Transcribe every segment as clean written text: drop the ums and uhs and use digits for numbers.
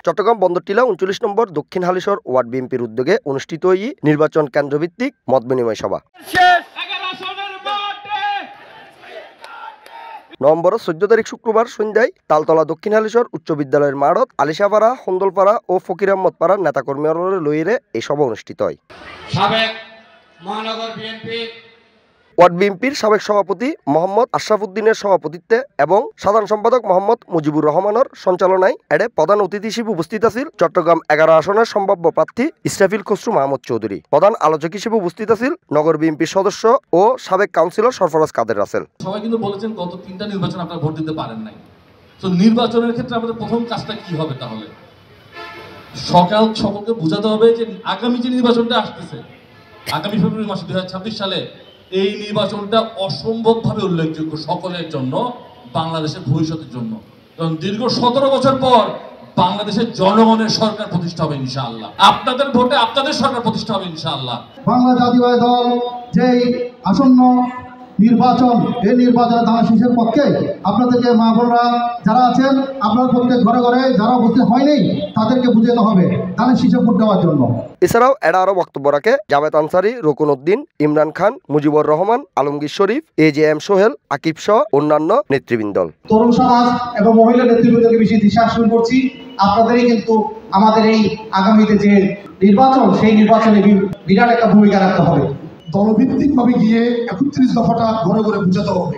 চট্টগ্রাম বন্দর টিলা ৩৯ নম্বর দক্ষিণ হালিশহর ওয়ার্ড বিএনপির উদ্যোগে অনুষ্ঠিত এই নির্বাচন কেন্দ্রভিত্তিক মত বিনিময় সভা নভেম্বর ১৪ তারিখ শুক্রবার সন্ধ্যায় তালতলা দক্ষিণ হালিশহর উচ্চ বিদ্যালয়ের মাঠত আলিশাপাড়া, হন্দলপাড়া ও ফকির আহমদ পাড়ার নেতাকর্মীরা লইয়ে এই সভা অনুষ্ঠিত হয়। ওয়ার্ড বিএনপির সাবেক সভাপতি মোহাম্মদ আশরাফুদ্দিনের সভাপতিত্বে এবং সাধারণ সম্পাদক মোহাম্মদ মুজিবুর রহমানের সঞ্চালনায় এডে প্রধান অতিথি হিসেবে উপস্থিত আছেন চট্টগ্রাম ১১ আসনের সম্ভাব্য প্রার্থী ইসরাফিল খসরু মাহমুদ চৌধুরী। প্রধান আলোচক হিসেবে উপস্থিত আছেন নগর বিএনপির সদস্য ও সাবেক কাউন্সিলর সরফরাজ কাদের রাসেল। সবাই কিন্তু বলেছেন গত ৩টা নির্বাচন আপনারা ভোট দিতে পারেন নাই, তো নির্বাচনের ক্ষেত্রে আমাদের প্রথম কাজটা কি হবে? তাহলে সকলকে বোঝাতে হবে যে আগামী যে নির্বাচনটা আসতেছে আগামী ফেব্রুয়ারি মাসে ২০২৬ সালে এই নির্বাচনটা অসম্ভবভাবে উল্লেখযোগ্য সকলের জন্য, বাংলাদেশের ভবিষ্যতের জন্য। কারণ দীর্ঘ ১৭ বছর পর বাংলাদেশের জনগণের সরকার প্রতিষ্ঠা হবে ইনশাআল্লাহ, আপনাদের ভোটে আপনাদের সরকার প্রতিষ্ঠা হবে ইনশাআল্লাহ। বাংলা জাতীয়তাবাদী দল যেই আসন্ন নির্বাচন, এই নির্বাচনে ধানের শীষের পক্ষে আপনাদেরকে মা বোনরা যারা আছেন আপনার প্রত্যেক ঘরে ঘরে যারা উপস্থিত হয়নি তাদেরকে বুঝাতে হবে ধানের শীষে ভোট দেওয়ার জন্য। এছাড়াও এরা আরো বক্তব্য রাখে জাভেদ আনসারি, রুকন উদ্দিন, ইমরান খান, মুজিবুর রহমান, আলমগীর শরীফ, AJM সোহেল, আকিব সহ অন্যান্য নেতৃবৃন্দ। তরুণ সমাজ এবং মহিলা নেতৃবৃন্দকে বেশি দিশা আসন করছি, আপনাদেরই কিন্তু আমাদের এই আগামীতে যে নির্বাচন সেই নির্বাচনে বিরাট একটা ভূমিকা রাখতে হবে। দলভিত্তিকভাবে গিয়ে ৩১ দফাটা ঘরে ঘরে বুঝাতে হবে,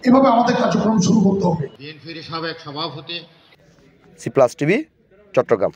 এভাবে আমাদের কার্যক্রম শুরু করতে হবে। বিএনপির সাবেক সভাপতি C+ TV চট্টগ্রাম।